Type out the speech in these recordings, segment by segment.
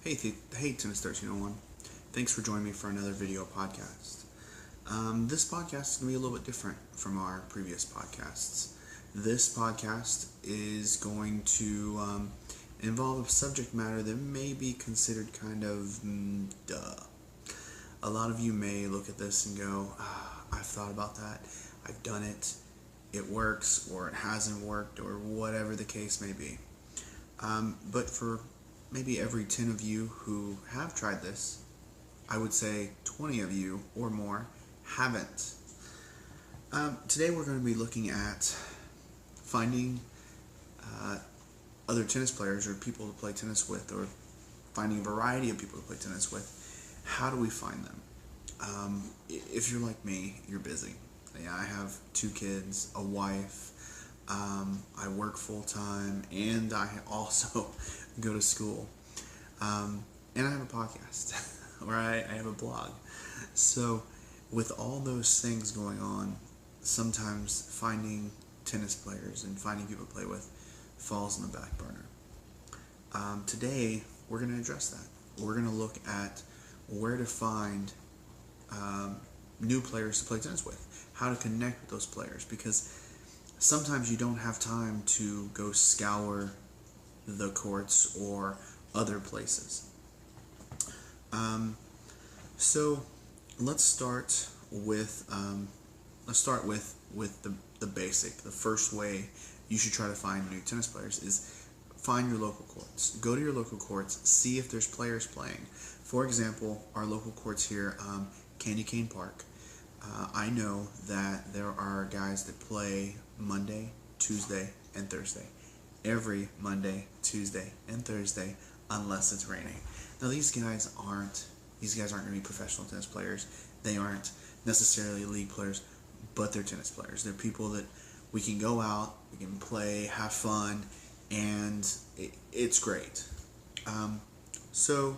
Hey, Tennis 1301. Thanks for joining me for another video podcast. This podcast is going to be a little bit different from our previous podcasts. This podcast is going to involve a subject matter that may be considered kind of duh. A lot of you may look at this and go, I've thought about that, I've done it, it works, or it hasn't worked, or whatever the case may be. But for maybe every 10 of you who have tried this, I would say 20 of you or more haven't. Today we're going to be looking at finding other tennis players or people to play tennis with, or finding a variety of people to play tennis with. How do we find them? If you're like me, you're busy. Yeah, I have 2 kids, a wife, I work full-time, and I also go to school. And I have a podcast, or I have a blog. So with all those things going on, sometimes finding tennis players and finding people to play with falls on the back burner. Today, we're going to address that. We're going to look at where to find new players to play tennis with, how to connect with those players, because sometimes you don't have time to go scour the courts or other places. So let's start with the basic. The first way you should try to find new tennis players is find your local courts. Go to your local courts, see if there's players playing. For example, our local courts here, Candy Cane Park. I know that there are guys that play Monday, Tuesday, and Thursday. Every Monday, Tuesday, and Thursday, unless it's raining. Now these guys aren't going to be professional tennis players. They aren't necessarily league players, but they're tennis players. They're people that we can go out, we can play, have fun, and it's great. So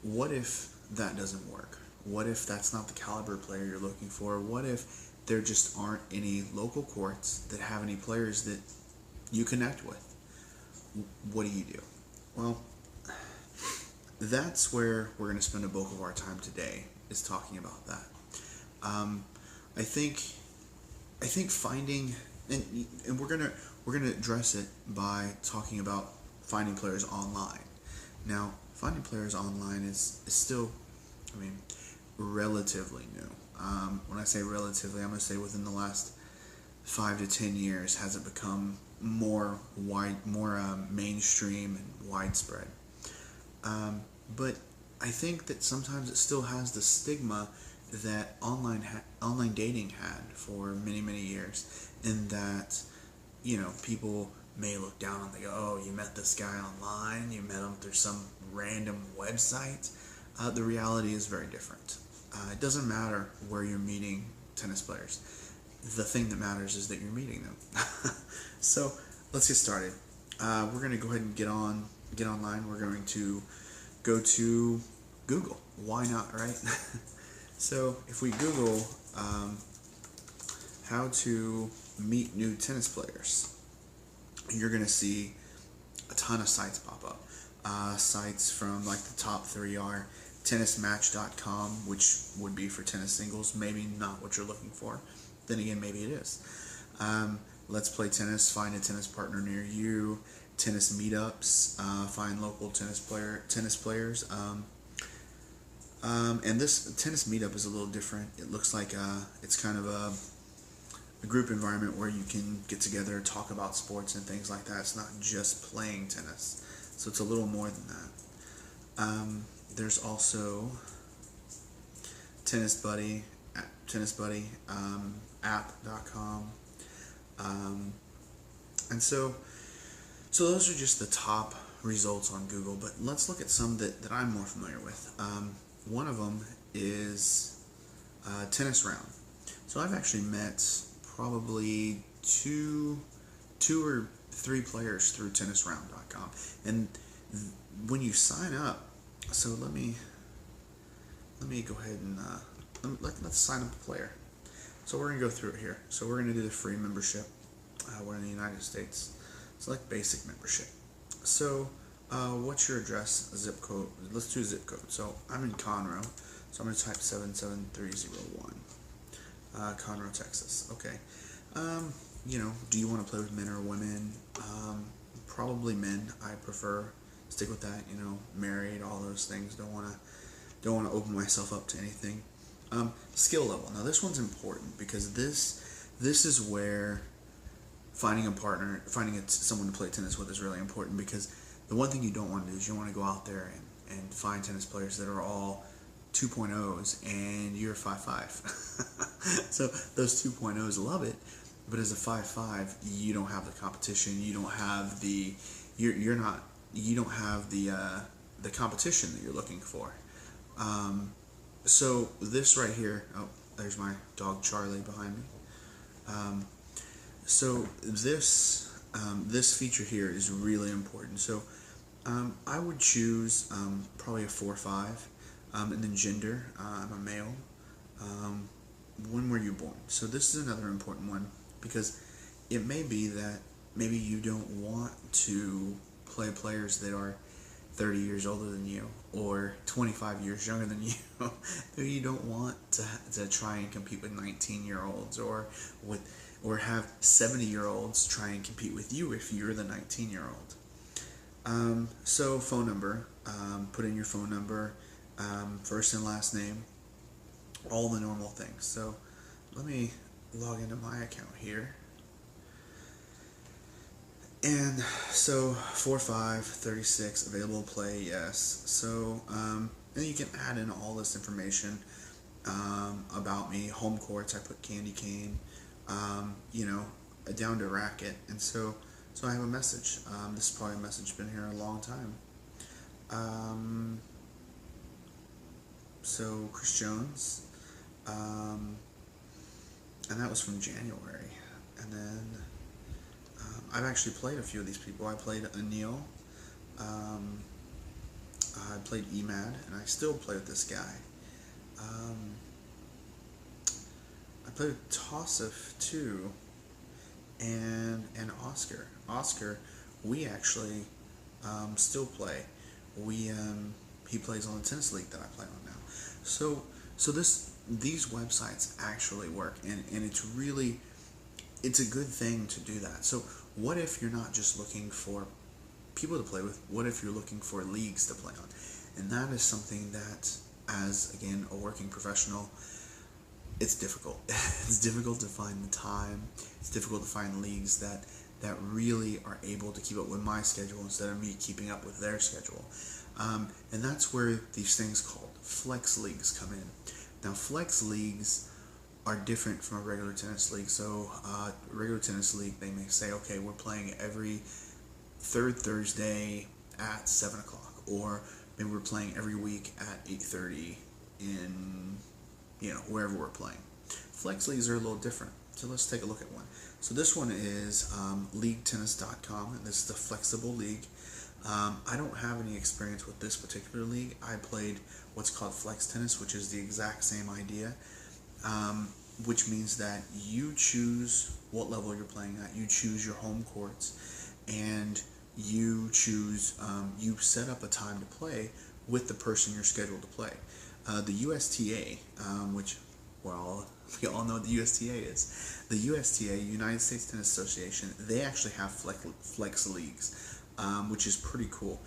what if that doesn't work? What if that's not the caliber player you're looking for? What if there just aren't any local courts that have any players that you connect with? What do? Well, that's where we're going to spend a bulk of our time today, is talking about that. I think finding, and we're gonna address it by talking about finding players online. Now, finding players online is still, relatively new. When I say relatively, I'm going to say within the last 5 to 10 years has it become more mainstream and widespread. But I think that sometimes it still has the stigma that online dating had for many, many years, in that, people may look down and they go, oh, you met this guy online, you met him through some random website. The reality is very different. It doesn't matter where you're meeting tennis players. The thing that matters is that you're meeting them. So let's get started. We're going to go ahead and get online. We're going to go to Google. Why not, right? So if we Google how to meet new tennis players, you're going to see a ton of sites pop up. Sites from like the top 3 are tennismatch.com, which would be for tennis singles, maybe not what you're looking for. Then again, maybe it is. Let's Play Tennis, find a tennis partner near you. Tennis meetups, find local tennis players. And this tennis meetup is a little different. It looks like it's kind of a group environment where you can get together, talk about sports and things like that. It's not just playing tennis, so it's a little more than that. There's also Tennis Buddy, app.com, and so those are just the top results on Google. But let's look at some that I'm more familiar with. One of them is Tennis Round. So I've actually met probably two or 3 players through tennisround.com. And when you sign up, so let me go ahead and let's sign up a player. So we're going to go through it here. So we're going to do the free membership. We're in the United States. Select basic membership. So What's your address? Zip code. Let's do zip code. So I'm in Conroe, so I'm gonna type 77301. Conroe, Texas. Okay. Do you want to play with men or women? Probably men. I prefer stick with that. Married, all those things. Don't wanna open myself up to anything. Skill level. Now this one's important because this is where finding a partner, someone to play tennis with is really important, because the one thing you don't want to do is you want to go out there and find tennis players that are all 2.0s and you're 5.5. So those 2.0s love it, but as a 5.5, you don't have the competition. You don't have the you don't have the competition that you're looking for. So this right here, oh, there's my dog Charlie behind me. So this feature here is really important. So I would choose probably a 4-5, and then gender. I'm a male. When were you born? So this is another important one, because it may be that maybe you don't want to play players that are 30 years older than you or 25 years younger than you. Maybe you don't want to try and compete with 19-year-olds or have 70-year-olds try and compete with you if you're the 19-year-old. So phone number, put in your phone number, first and last name, all the normal things. So let me log into my account here. And so 4-5, 36, available play, yes. So then you can add in all this information about me. Home courts, I put candy cane, down to racket. And so I have a message. This is probably a message been here a long time. So Chris Jones, and that was from January. And then I've actually played a few of these people. I played Anil, I played Emad, and I still play with this guy. I played with Tausif too, and Oscar. Oscar, we actually still play. He plays on the tennis league that I play on now. So these websites actually work, and it's a good thing to do that. So what if you're not just looking for people to play with? What if you're looking for leagues to play on? And that is something that, as again a working professional, it's difficult. It's difficult to find the time. It's difficult to find leagues that really are able to keep up with my schedule instead of me keeping up with their schedule. And that's where these things called flex leagues come in. Now, flex leagues are different from a regular tennis league. So regular tennis league, they may say, okay, we're playing every third Thursday at 7 o'clock, or maybe we're playing every week at 8:30 in wherever we're playing. Flex leagues are a little different, so let's take a look at one. So this one is leaguetennis.com, and this is the flexible league. I don't have any experience with this particular league. I played what's called flex tennis, which is the exact same idea, which means that you choose what level you're playing at, you choose your home courts, and you choose, you set up a time to play with the person you're scheduled to play. The USTA, which, well, we all know what the USTA is. The USTA, United States Tennis Association, they actually have flex leagues, which is pretty cool.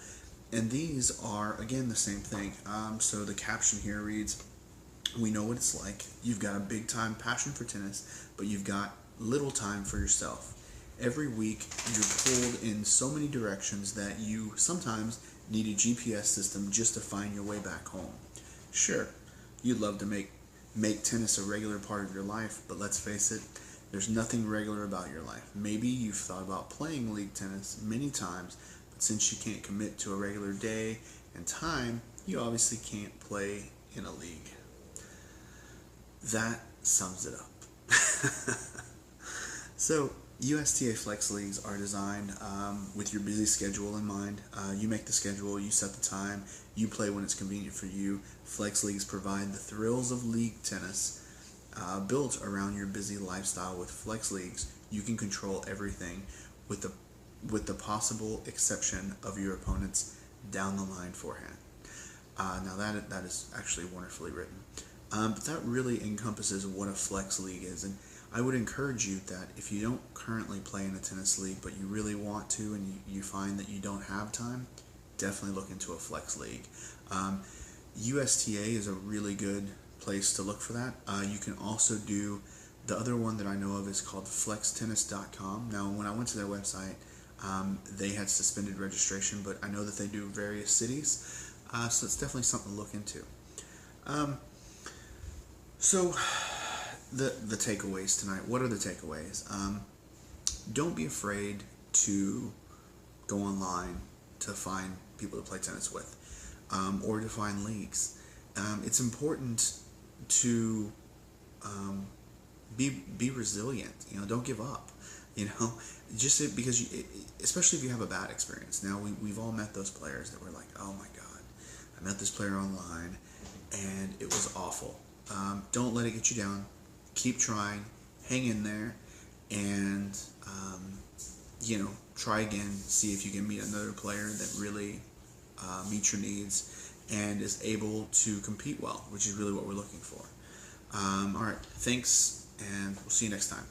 And these are, again, the same thing. So the caption here reads, we know what it's like. You've got a big time passion for tennis, but you've got little time for yourself. Every week, you're pulled in so many directions that you sometimes need a GPS system just to find your way back home. Sure, you'd love to make tennis a regular part of your life, but let's face it, there's nothing regular about your life. Maybe you've thought about playing league tennis many times, but since you can't commit to a regular day and time, you obviously can't play in a league. That sums it up. So USTA Flex Leagues are designed with your busy schedule in mind. You make the schedule, you set the time, you play when it's convenient for you. Flex Leagues provide the thrills of league tennis built around your busy lifestyle. With Flex Leagues, you can control everything with the possible exception of your opponent's down the line forehand. Now that is actually wonderfully written. But that really encompasses what a flex league is, and I would encourage you that if you don't currently play in a tennis league, but you really want to, and you find that you don't have time, definitely look into a flex league. USTA is a really good place to look for that. You can also do, the other one that I know of is called flextennis.com. Now, when I went to their website, they had suspended registration, but I know that they do various cities, so it's definitely something to look into. So, the takeaways tonight. What are the takeaways? Don't be afraid to go online to find people to play tennis with, or to find leagues. It's important to be resilient. Don't give up. Just because especially if you have a bad experience. Now we've all met those players that were like, oh my god, I met this player online and it was awful. Don't let it get you down. Keep trying, hang in there, and try again. See if you can meet another player that really meets your needs and is able to compete well, which is really what we're looking for. All right, thanks, and we'll see you next time.